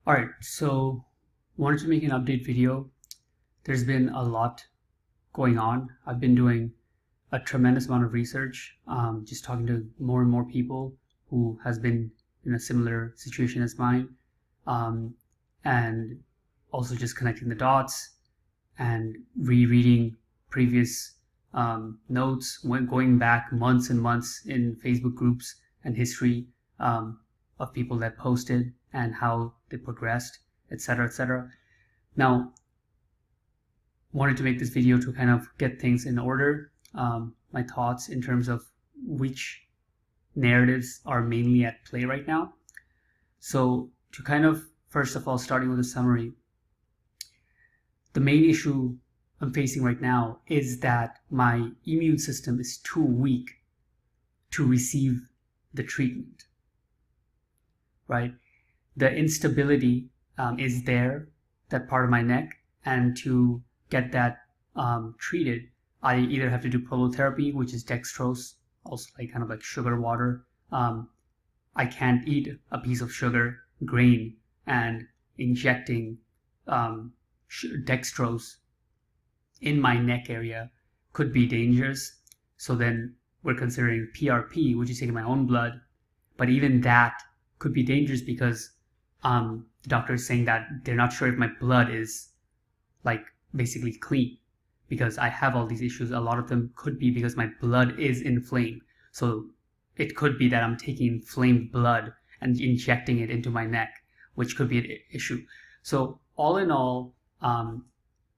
All right, so wanted to make an update video. There's been a lot going on. I've been doing a tremendous amount of research, just talking to more and more people who has been in a similar situation as mine, um, and also just connecting the dots and rereading previous notes, going back months and months in Facebook groups and history of people that posted and how they progressed, etc., etc. Now, wanted to make this video to kind of get things in order, my thoughts in terms of which narratives are mainly at play right now. So to kind of, first of all, starting with a summary, the main issue I'm facing right now is that my immune system is too weak to receive the treatment, right? The instability is there, that part of my neck, and to get that treated, I either have to do prolotherapy, which is dextrose, also like kind of like sugar water. I can't eat a piece of sugar grain, and injecting dextrose in my neck area could be dangerous. So then we're considering PRP, which is taking my own blood, but even that could be dangerous because the doctor is saying that they're not sure if my blood is like basically clean because I have all these issues. A lot of them could be because my blood is inflamed. So it could be that I'm taking inflamed blood and injecting it into my neck, which could be an issue. So all in all,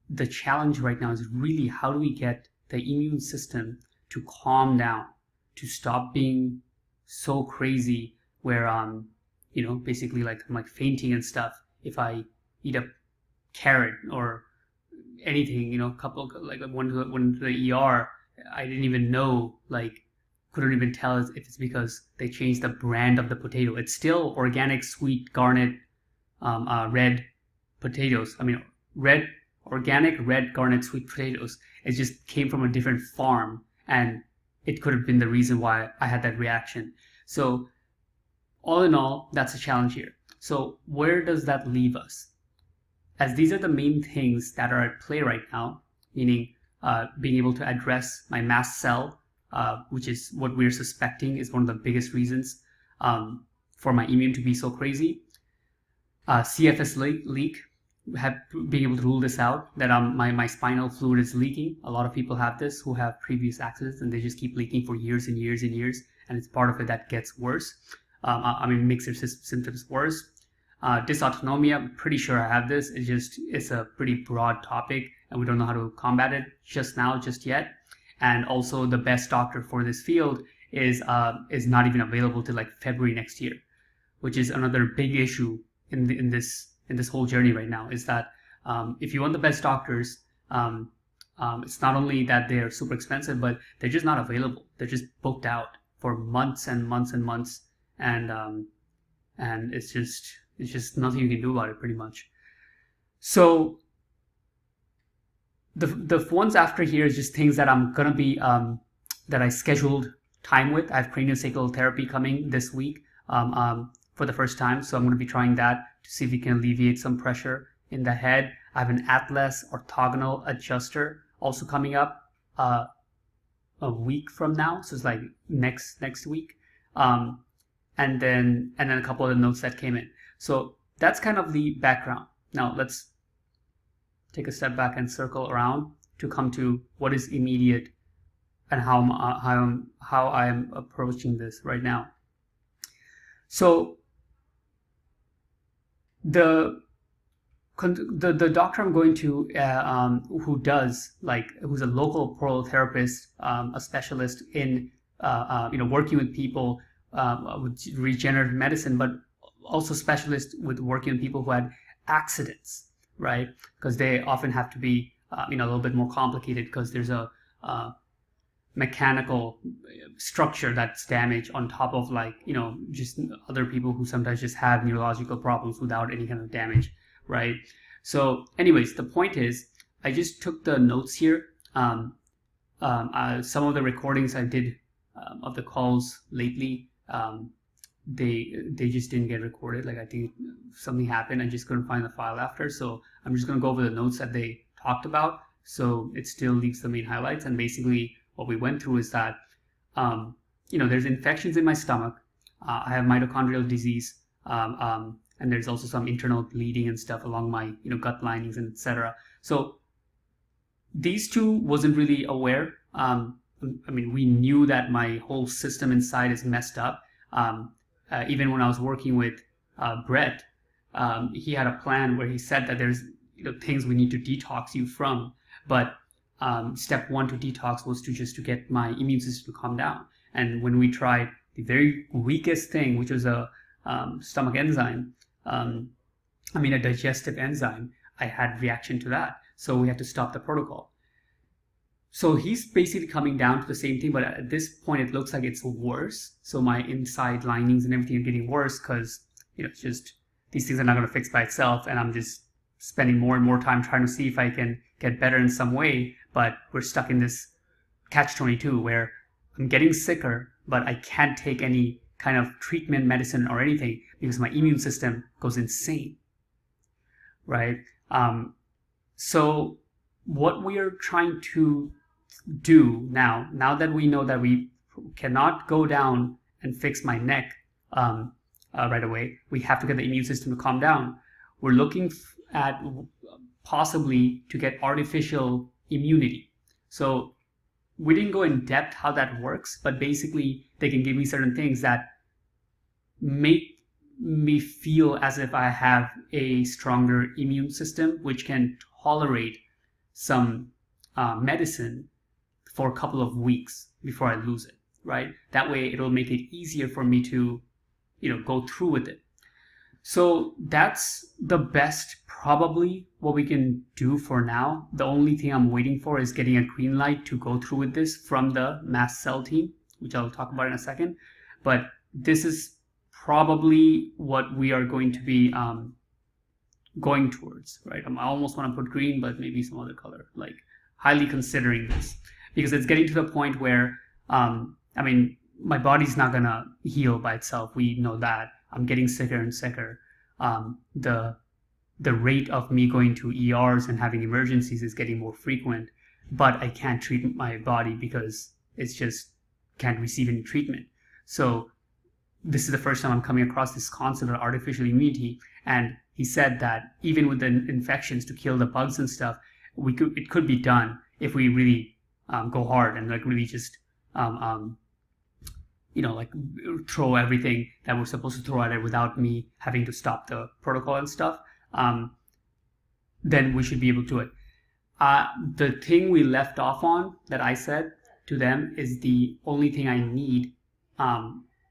the challenge right now is really how do we get the immune system to calm down, to stop being so crazy where basically like I'm like fainting and stuff if I eat a carrot or anything, couple like went to the ER, I didn't even know, like couldn't even tell if it's because they changed the brand of the potato. It's still organic sweet garnet red potatoes. I mean organic red garnet sweet potatoes. It just came from a different farm, and it could have been the reason why I had that reaction. So all in all, that's a challenge here. So where does that leave us? As these are the main things that are at play right now, meaning being able to address my mast cell, which is what we're suspecting is one of the biggest reasons for my immune to be so crazy. CFS leak, being able to rule this out, that my spinal fluid is leaking. A lot of people have this who have previous accidents, and they just keep leaking for years and years and years, and it's part of it that gets worse. Makes their symptoms worse. Dysautonomia, I'm pretty sure I have this. It's a pretty broad topic, and we don't know how to combat it just yet. And also, the best doctor for this field is not even available till like February next year, which is another big issue in this whole journey right now. Is that if you want the best doctors, it's not only that they're super expensive, but they're just not available. They're just booked out for months and months and months, and it's just nothing you can do about it, pretty much. So the ones after here is just things that I'm gonna be that I scheduled time with. I have craniosacral therapy coming this week for the first time, so I'm gonna be trying that to see if we can alleviate some pressure in the head. I have an Atlas orthogonal adjuster also coming up a week from now, so it's like next week. And then a couple of the notes that came in. So that's kind of the background. Now let's take a step back and circle around to come to what is immediate and how I am approaching this right now. So the doctor I'm going to who's a local prolotherapist, a specialist in working with people with regenerative medicine, but also specialist with working with people who had accidents, right? Because they often have to be a little bit more complicated because there's a mechanical structure that's damaged on top of just other people who sometimes just have neurological problems without any kind of damage, right? So anyways, the point is I just took the notes here. Some of the recordings I did of the calls lately, they just didn't get recorded. Like, I think something happened. I just couldn't find the file after. So I'm just going to go over the notes that they talked about. So it still leaves the main highlights. And basically what we went through is that, there's infections in my stomach. I have mitochondrial disease. And there's also some internal bleeding and stuff along my, gut linings and etc. So these two wasn't really aware. We knew that my whole system inside is messed up. Even when I was working with Brett, he had a plan where he said that there's things we need to detox you from, but step one to detox was to get my immune system to calm down. And when we tried the very weakest thing, which was a stomach enzyme, a digestive enzyme, I had reaction to that. So we had to stop the protocol. So he's basically coming down to the same thing, but at this point it looks like it's worse. So my inside linings and everything are getting worse because, it's just, these things are not going to fix by itself. And I'm just spending more and more time trying to see if I can get better in some way. But we're stuck in this catch-22 where I'm getting sicker, but I can't take any kind of treatment, medicine, or anything because my immune system goes insane, right? So what we are trying to do now that we know that we cannot go down and fix my neck right away, we have to get the immune system to calm down. We're looking at possibly to get artificial immunity. So we didn't go in depth how that works, but basically they can give me certain things that make me feel as if I have a stronger immune system, which can tolerate some medicine for a couple of weeks before I lose it, right? That way it'll make it easier for me to, go through with it. So that's the best, probably what we can do for now. The only thing I'm waiting for is getting a green light to go through with this from the mast cell team, which I'll talk about in a second. But this is probably what we are going to be going towards, right? I almost want to put green, but maybe some other color, like highly considering this, because it's getting to the point where, my body's not gonna heal by itself. We know that. I'm getting sicker and sicker. The rate of me going to ERs and having emergencies is getting more frequent, but I can't treat my body because it's just can't receive any treatment. So this is the first time I'm coming across this concept of artificial immunity. And he said that even with the infections to kill the bugs and stuff, it could be done if we really go hard and really just throw everything that we're supposed to throw at it without me having to stop the protocol and stuff. Then we should be able to do it. The thing we left off on that I said to them is the only thing I need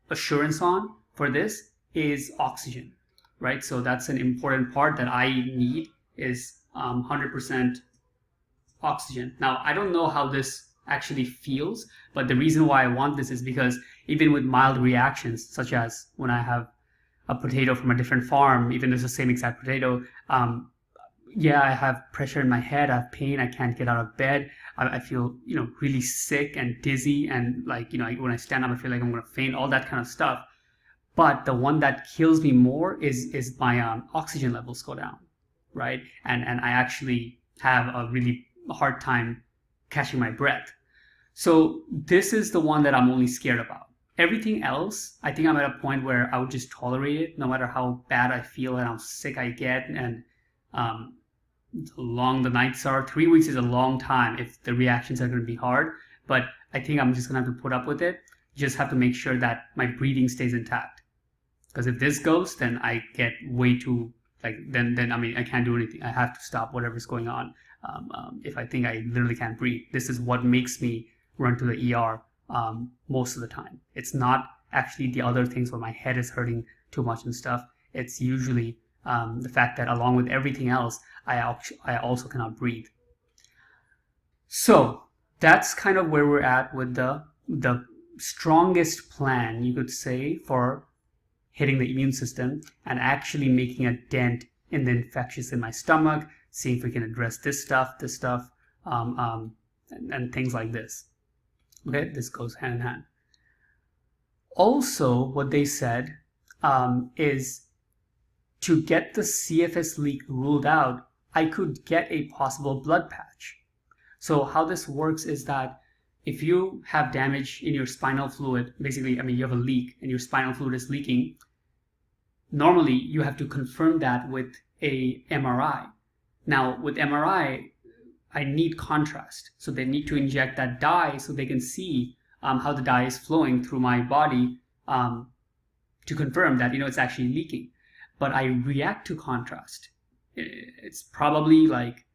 assurance on for this is oxygen, right? So that's an important part that I need is 100% oxygen. Now, I don't know how this actually feels, but the reason why I want this is because even with mild reactions, such as when I have a potato from a different farm, even though it's the same exact potato, I have pressure in my head, I have pain, I can't get out of bed, I feel, really sick and dizzy, and when I stand up, I feel like I'm going to faint, all that kind of stuff. But the one that kills me more is my oxygen levels go down, right? And I actually have a really hard time catching my breath. So this is the one that I'm only scared about. Everything else, I think I'm at a point where I would just tolerate it no matter how bad I feel and how sick I get, and how long the nights are. 3 weeks is a long time if the reactions are going to be hard, but I think I'm just going to have to put up with it. Just have to make sure that my breathing stays intact. Because if this goes, then I get way too, then I can't do anything. I have to stop whatever's going on. If I think I literally can't breathe. This is what makes me run to the ER most of the time. It's not actually the other things where my head is hurting too much and stuff. It's usually the fact that along with everything else, I also cannot breathe. So that's kind of where we're at with the strongest plan, you could say, for hitting the immune system and actually making a dent in the infections in my stomach, seeing if we can address this stuff, and things like this. Okay, this goes hand in hand. Also, what they said is to get the CFS leak ruled out, I could get a possible blood patch. So how this works is that if you have damage in your spinal fluid, basically, I mean, you have a leak and your spinal fluid is leaking, normally you have to confirm that with a MRI. Now, with MRI, I need contrast. So they need to inject that dye so they can see how the dye is flowing through my body to confirm that, it's actually leaking. But I react to contrast. It's probably like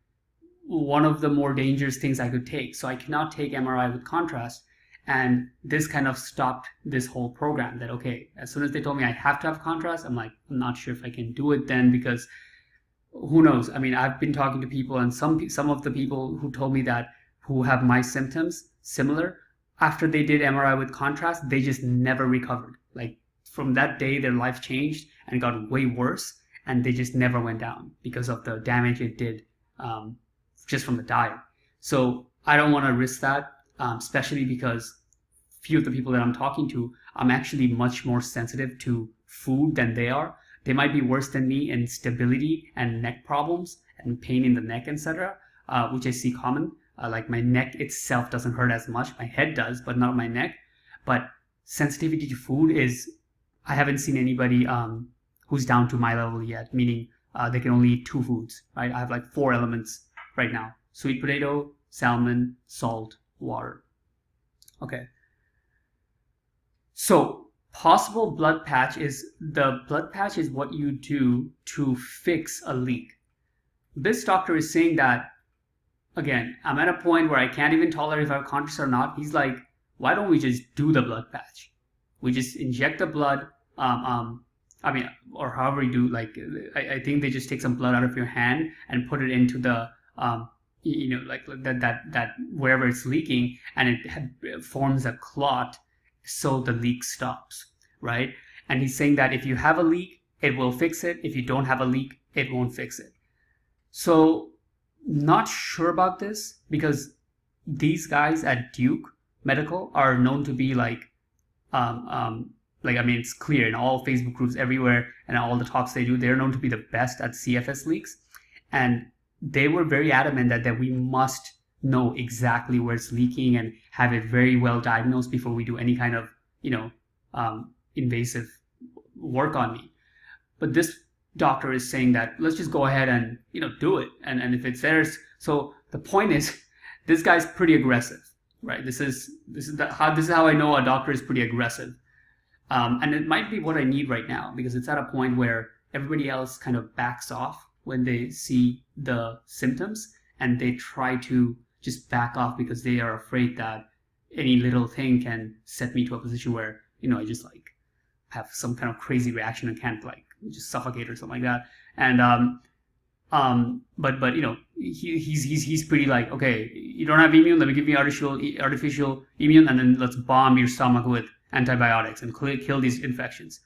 one of the more dangerous things I could take. So I cannot take MRI with contrast. And this kind of stopped this whole program that, okay, as soon as they told me I have to have contrast, I'm like, I'm not sure if I can do it then, because who knows? I mean, I've been talking to people, and some of the people who told me that, who have my symptoms similar, after they did MRI with contrast, they just never recovered. Like from that day, their life changed and got way worse, and they just never went down because of the damage it did just from the dye. So I don't want to risk that, especially because few of the people that I'm talking to, I'm actually much more sensitive to food than they are. They might be worse than me in stability and neck problems and pain in the neck, etc., which I see common. Like my neck itself doesn't hurt as much. My head does, but not my neck. But sensitivity to food is, I haven't seen anybody who's down to my level yet, meaning they can only eat 2 foods, right? I have like 4 elements right now: sweet potato, salmon, salt, water. Okay. So possible blood patch is, the blood patch is what you do to fix a leak. This doctor is saying that, again, I'm at a point where I can't even tolerate if I have contrast or not. He's like, why don't we just do the blood patch? We just inject the blood, I mean, or however you do, like, I think they just take some blood out of your hand and put it into the, like that wherever it's leaking, and it forms a clot, so the leak stops, right? And he's saying that if you have a leak, it will fix it. If you don't have a leak, it won't fix it. So not sure about this, because these guys at Duke Medical are known to be like, I mean, it's clear in all Facebook groups everywhere and all the talks they do, they're known to be the best at CFS leaks. And they were very adamant that we must know exactly where it's leaking and have it very well diagnosed before we do any kind of, invasive work on me. But this doctor is saying that let's just go ahead and, do it. And if it's there, so the point is, this guy's pretty aggressive, right? This is how I know a doctor is pretty aggressive. And it might be what I need right now, because it's at a point where everybody else kind of backs off when they see the symptoms, and they try to just back off because they are afraid that any little thing can set me to a position where, I just like have some kind of crazy reaction and can't like just suffocate or something like that. And but he's pretty like, okay, you don't have immune, let me give you artificial immune, and then let's bomb your stomach with antibiotics and kill these infections.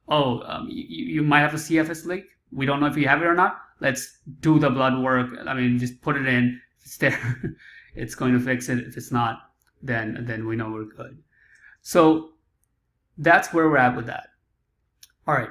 You might have a CFS leak. We don't know if you have it or not. Let's do the blood work. I mean, just put it in. If it's there, it's going to fix it. If it's not, then we know we're good. So that's where we're at with that. All right.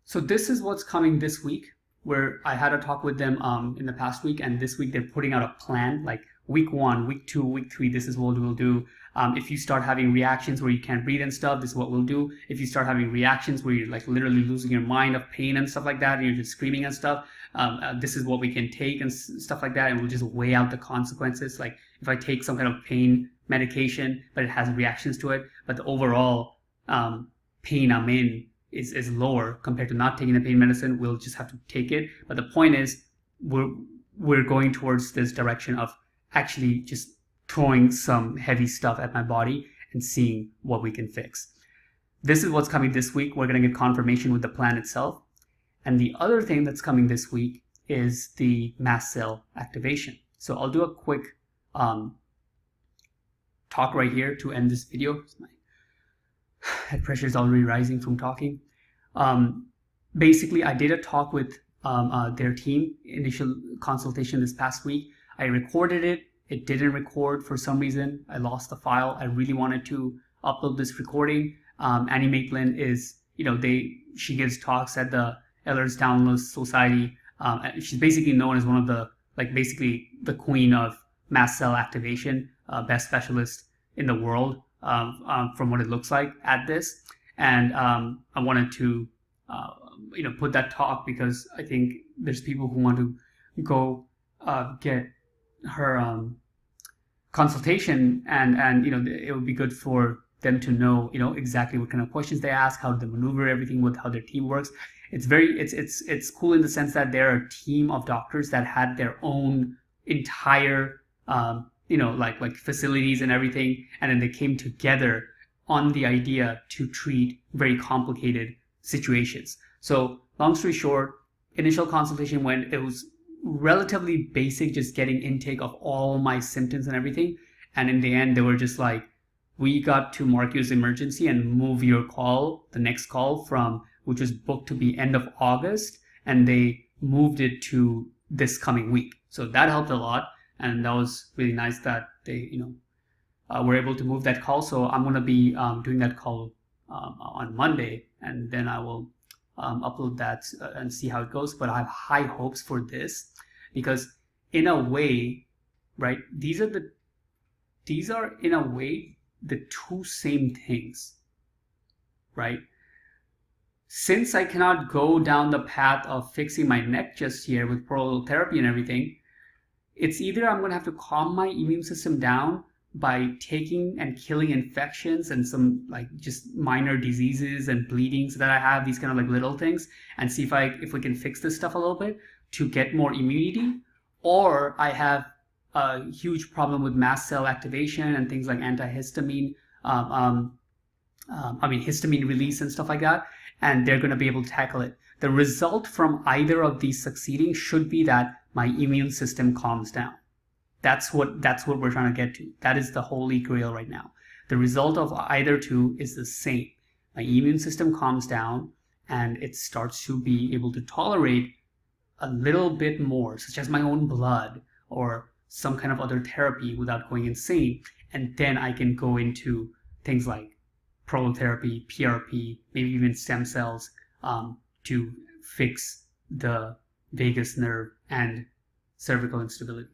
So this is what's coming this week, where I had a talk with them in the past week, and this week they're putting out a plan, like week 1, week 2, week 3, this is what we'll do. If you start having reactions where you can't breathe and stuff, this is what we'll do. If you start having reactions where you're like literally losing your mind of pain and stuff like that, and you're just screaming and stuff, this is what we can take and stuff like that, and we'll just weigh out the consequences. Like if I take some kind of pain medication, but it has reactions to it, but the overall pain I'm in is lower compared to not taking the pain medicine, we'll just have to take it. But the point is, we're going towards this direction of actually just throwing some heavy stuff at my body and seeing what we can fix. This is what's coming this week. We're going to get confirmation with the plan itself. And the other thing that's coming this week is the mast cell activation. So I'll do a quick talk right here to end this video. My head pressure is already rising from talking. Basically, I did a talk with their team, initial consultation this past week. I recorded it. It didn't record for some reason. I lost the file. I really wanted to upload this recording. Annie Maitland is, she gives talks at the Ehlers-Danlos Society. And she's basically known as one of the, basically the queen of mast cell activation, best specialist in the world, from what it looks like at this. And I wanted to put that talk because I think there's people who want to go get her consultation, and it would be good for them to know exactly what kind of questions they ask, how they maneuver everything, with how their team works. It's cool in the sense that they're a team of doctors that had their own entire like facilities and everything, and then they came together on the idea to treat very complicated situations. So long story short, initial consultation went, it was relatively basic, just getting intake of all my symptoms and everything. And in the end, they were just like, we got to mark you as emergency and move your call, the next call, from which was booked to be end of August, and they moved it to this coming week. So that helped a lot, and that was really nice that they were able to move that call. So I'm going to be doing that call on Monday, and then I will upload that and see how it goes. But I have high hopes for this, because in a way, right, these are in a way the two same things, right? Since I cannot go down the path of fixing my neck just here with prolotherapy and everything, it's either I'm going to have to calm my immune system down by taking and killing infections and some just minor diseases and bleedings that I have, these kind of little things, and see if we can fix this stuff a little bit to get more immunity, or I have a huge problem with mast cell activation and things like antihistamine, histamine release and stuff like that, and they're going to be able to tackle it. The result from either of these succeeding should be that my immune system calms down. That's what we're trying to get to. That is the holy grail right now. The result of either two is the same. My immune system calms down and it starts to be able to tolerate a little bit more, such as my own blood or some kind of other therapy, without going insane. And then I can go into things like prolotherapy, PRP, maybe even stem cells, to fix the vagus nerve and cervical instability.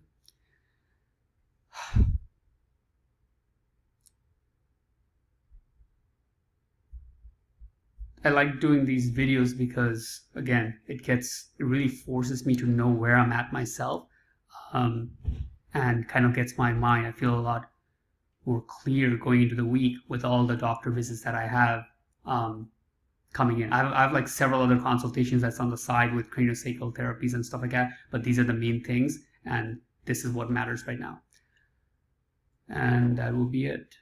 I like doing these videos because, again, it really forces me to know where I'm at myself, and kind of gets my mind, I feel, a lot more clear going into the week with all the doctor visits that I have coming in. I have several other consultations that's on the side with craniosacral therapies and stuff like that, but these are the main things, and this is what matters right now. And that will be it.